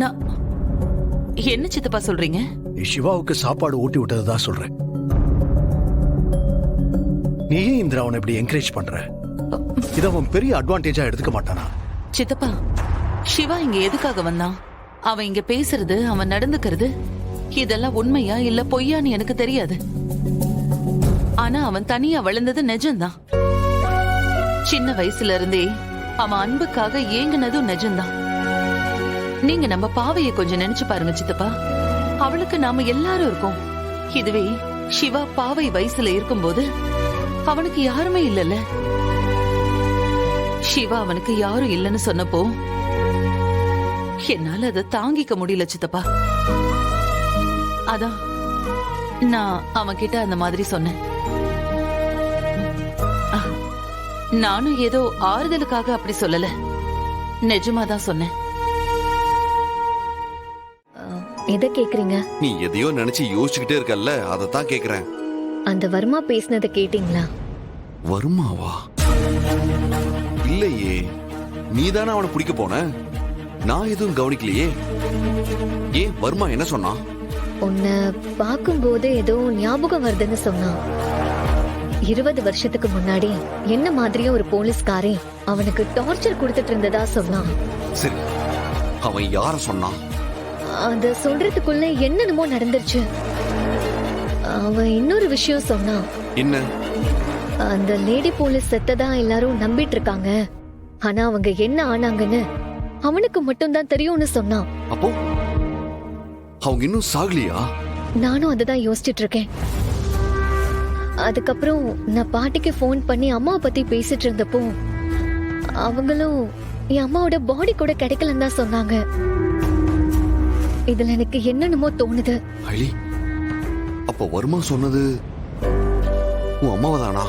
நான் என்ன சித்தப்பா சொல்றீங்க? நீ சிவாவுக்கு சாப்பாடு ஊட்டி விட்டதுதான் சொல்றேன். நீ ஏன் இந்திரா அவனை இப்படி என்கரேஜ் பண்ற? இத அவன் பெரிய அட்வான்டேஜா எடுத்துக்க மாட்டானா? சித்தப்பா, சிவா இங்க எதுக்காக வந்தான்? அவன் இங்க பேசுறது, அவன் நடந்துக்கிறது, இதெல்லாம் உண்மையா இல்ல பொய்யான்னு எனக்கு தெரியாது. ஆனா அவன் தனியா வளர்ந்தது நிஜம்தான். சின்ன வயசுல இருந்தே அவன் அன்புக்காக ஏங்கினதும் நிஜம்தான். நீங்க நம்ம பாவைய கொஞ்சம் நினைச்சு பாருங்க சித்தப்பா. அவளுக்கு நாம எல்லாரும் இருக்கோம். இதுவே சிவா பாவை வயசுல இருக்கும்போது அவனுக்கு யாருமே இல்லல்ல. சிவா அவனுக்கு யாரும் இல்லைன்னு சொன்னப்போ என்னால அதை தாங்கிக்க முடியல சித்தப்பா. அதான் நான் அவன் கிட்ட அந்த மாதிரி சொன்னேன். நானும் ஏதோ ஆறுதலுக்காக அப்படி சொல்லல, நிஜமாதான் சொன்னேன். எதை கேக்குறீங்க? நீ எதையோ நினைச்சு யோசிச்சுக்கிட்டே இருக்கல்ல, அதத்தான் கேக்குறேன். அந்த வர்மா பேசினதை கேட்டீங்களா? வருமாவா? இல்லையே, நீதானே அவனை பிடிக்க போன. நான் எதுவும் கவனிக்கலையே. ஏன் வர்மா என்ன சொன்னான்? உன்னை பார்க்கும்போது ஏதோ ஞாபகம் வருதுன்னு சொன்னான். 20 வருஷத்துக்கு முன்னாடி என்ன மாதிரியே ஒரு போலீஸ்காரே அவனுக்கு டார்ச்சர் கொடுத்துட்டு இருந்ததா சொன்னான். சரி, அவன் யார சொன்னான்? அத சொல்றதுக்குள்ள என்னென்னமோ நடந்துருச்சு. அவன் இன்னொரு விஷயம் சொன்னான். என்ன? அந்த லேடி போலீஸ் செத்ததா எல்லாரும் நம்பிட்டு இருக்காங்க. ஆனா அவங்க என்ன ஆனாங்கன்னு அவனுக்கு மட்டும்தான் தெரியும்னு சொன்னான். அப்போ அவங்க இன்னும் சாகலியா? நானும் அததான் யோசிச்சுட்டு இருக்கேன். அதுக்கப்புறம் நான் பாட்டிக்கு போன் பண்ணி அம்மாவை பத்தி பேசிட்டு இருந்தப்போ அவங்களும் என் அம்மாவோட பாடி கூட கிடைக்கலன்னு தான் சொன்னாங்க. இதுல எனக்கு என்னென்னமோ தோணுது. அலி, அப்ப வர்மா சொன்னது உன் அம்மாவை தானா?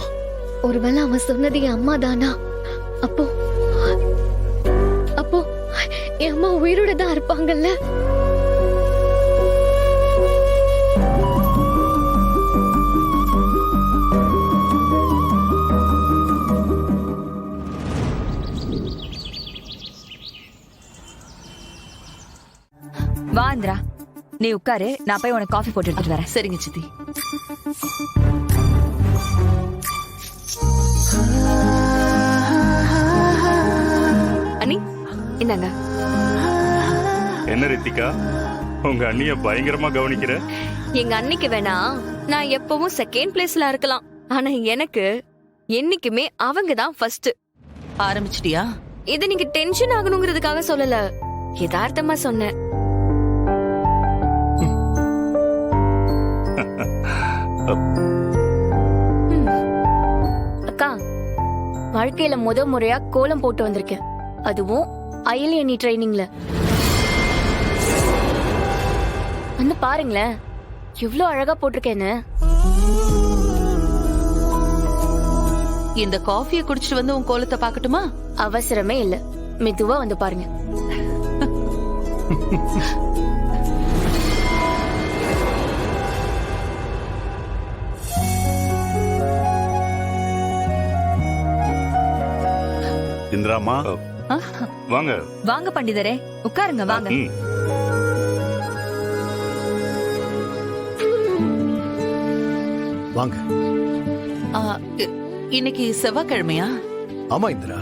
ஒருவேளை அவன் சொன்னது என் அம்மா தானா? அப்போ அப்போ என் அம்மா உயிரோட தான் இருப்பாங்கல்ல? வா இந்திரா, நீ உட்காரு, நான் போய் உனக்கு காஃபி போட்டு எடுத்துட்டு வரேன். சரிங்க சித்தி. அண்ணி இந்தாங்க. என்ன ரித்திகா, உங்க அண்ணிய பயங்கரமா கவனிக்கிற? எங்க அன்னைக்கு வேணா நான் எப்பவும் செகண்ட் பிளேஸ்ல இருக்கலாம், ஆனா எனக்கு என்னைக்குமே அவங்க தான் ஃபர்ஸ்ட். ஆரம்பிச்சிட்டியா? இது நீங்க டென்ஷன் ஆகணுங்கிறதுக்காக சொல்லல, யதார்த்தமா சொன்னேன். அக்கா, வாழ்க்கையில முறையா கோலம் போட்டு வந்திருக்கேன், அதுவும் அயல் எண்ணி ட்ரைனிங்ல. வந்து பாருங்களேன், எவ்வளவு அழகா போட்டிருக்கேன்னு. இந்த காஃபியை குடிச்சிட்டு வந்து உன் கோலத்தை பாக்கட்டுமா? அவசரமே இல்ல, மெதுவா வந்து பாருங்க. இந்திராமா, வாங்க வாங்க பண்டிதரே, உட்காருங்க வாங்க. வாங்க. இன்னைக்கு செவ்வாய்க்கிழமையா? ஆமா இந்திரா.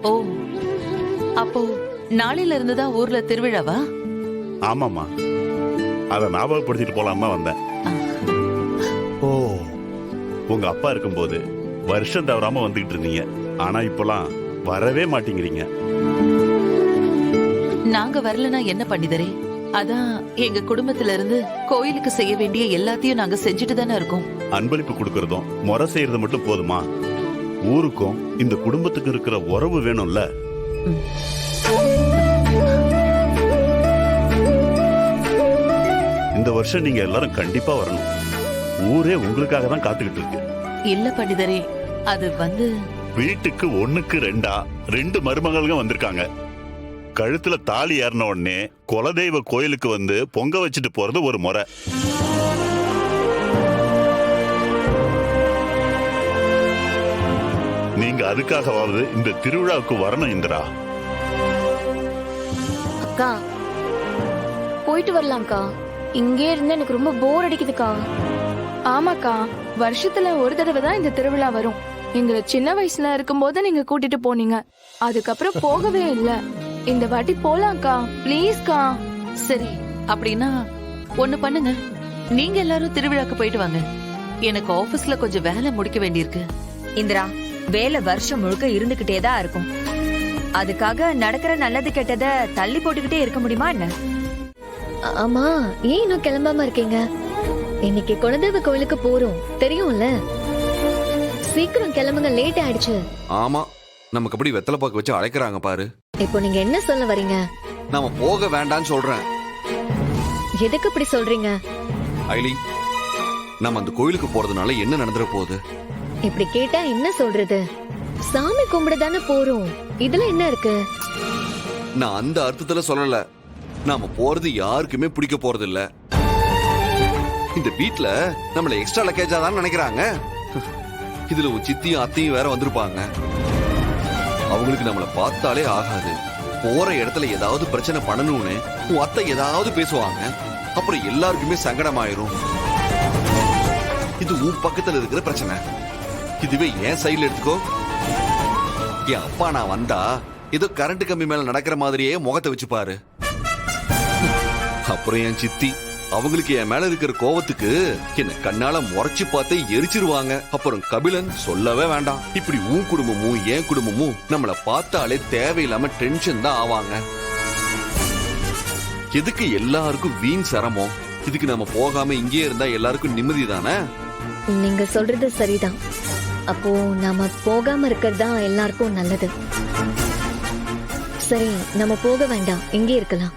ஓ, அப்போ நாளையில இருந்துதான் ஊர்ல திருவிழாவா? ஆமாமா, அத ஞாபகப்படுத்திட்டு போலாம் தான் வந்தேன். ஓ, உங்க அப்பா இருக்கும்போது வருஷம் தவறாம வந்துகிட்டு இருந்தீங்க, ஆனா இப்பெல்லாம் வரவே மாட்டேங்கிறீங்க. நாங்க வரலனா என்ன பண்டிதரே? அதான் எங்க குடும்பத்துல இருந்து கோயிலுக்கு செய்ய வேண்டிய எல்லாத்தையும் நாங்க செஞ்சுட்டு தானே இருக்கோம். அன்பளிப்பு கொடுக்கறதும் முறை செய்யறது மட்டும் போதுமா? ஊருக்கும் இந்த குடும்பத்துக்கு இருக்கிற உறவு வேணும்ல. இந்த வருஷம் நீங்க எல்லாரும் கண்டிப்பா வரணும். ஊரே உங்களுக்காக தான் காத்துக்கிட்டு இருக்கு. இல்ல பண்டிதரே, அது வந்து வீட்டுக்கு 1க்கு 2 மருமகள்ங்க வந்திருக்காங்க. கழுத்துல தாலி ஏறின உடனே குலதெய்வ கோயிலுக்கு வந்து பொங்க வச்சுட்டு போறது ஒரு முறை. நீங்க அதுக்காகவாவது இந்த திருவிழாவுக்கு வரணும் இந்திரா. அக்கா, போயிட்டு வரலாம்க்கா. இங்கே இருந்து எனக்கு ரொம்ப போர் அடிக்குதுக்கா. ஆமாக்கா, வருஷத்துல ஒரு தடவை தான் இந்த திருவிழா வரும். எங்களை சின்ன வயசுல இருக்கும்போது நீங்க கூட்டிட்டு போனீங்க, அதுக்கப்புறம் போகவே இல்ல. இந்த வாட்டி போலாம்க்கா, ப்ளீஸ்க்கா. சரி, அப்படின்னா ஒண்ணு பண்ணுங்க, நீங்க எல்லாரும் திருவிழாக்கு போயிட்டு வாங்க. எனக்கு ஆபீஸ்ல கொஞ்சம் வேலை முடிக்க வேண்டியிருக்கு. இந்திரா, வேலை வருஷம் முழுக்க இருந்துகிட்டே தான் இருக்கும். அதுக்காக நடக்கிற நல்லது கெட்டத தள்ளி போட்டுக்கிட்டே இருக்க முடியுமா என்ன? ஆமா, ஏன் இன்னும் கிளம்பாம இருக்கீங்க? இன்னைக்கு குலதெய்வ கோயிலுக்கு போறோம், தெரியும்ல. சீக்கிரம் கிளம்புங்க, லேட் ஆயிடுச்சு. ஆமா, நமக்கு அப்படி வெத்தலை பாக்கு வச்சு அழைக்கிறாங்க பாரு. இப்போ நீங்க என்ன சொல்ல வரீங்க? நாம போக வேண்டாம்னு சொல்றேன். எதுக்கு இப்படி சொல்றீங்க? ஐலி, நம்ம அந்த கோயிலுக்கு போறதுனால என்ன நடந்துற போகுது? இப்படி கேட்டா என்ன சொல்றது? சாமி கும்பிட தானே போறோம், இதுல என்ன இருக்கு? நான் அந்த அர்த்தத்துல சொல்லல. நாம போறது யாருக்குமே பிடிக்க போறது இல்ல. இந்த வீட்ல நம்மள எக்ஸ்ட்ரா லக்கேஜா தான் நினைக்கிறாங்க. இதுல ஒரு சித்தியும் அத்தையும் வேற வந்திருப்பாங்க. அவங்களுக்கு நம்மள பார்த்தாலே ஆகாது. போற இடத்துல ஏதாவது பிரச்சனை பண்ணணும்னு உன் அத்தை ஏதாவது பேசுவாங்க. அப்புறம் எல்லாருக்குமே சங்கடமாயிரும். இது உன் பக்கத்துல இருக்கிற பிரச்சனை. இதுவே என் சைடுல எடுத்துக்கோ. என் அப்பா நான் வந்தா ஏதோ கரண்ட் கம்பி மேல நடக்கிற மாதிரியே முகத்தை வச்சு பாரு. அப்புறம் என் சித்தி, அவங்களுக்கு என் மேல இருக்கிற கோவத்துக்கு என்ன கண்ணால முறைச்சு பார்த்து எரிச்சிருவாங்க. அப்புறம் கபிலன் சொல்லவே வேண்டாம். இப்படி உன் குடும்பமும் என் குடும்பமும் நம்மள பார்த்தாலே தேவையில்லாம டென்ஷன் தான் ஆவாங்க. எதுக்கு எல்லாருக்கும் வீண் சிரமம்? இதுக்கு நம்ம போகாம இங்கே இருந்தா எல்லாருக்கும் நிம்மதி தானே? நீங்க சொல்றது சரிதான். அப்போ நாம போகாம இருக்கிறது தான் எல்லாருக்கும் நல்லது. சரி, நம்ம போக வேண்டாம், இங்கே இருக்கலாம்.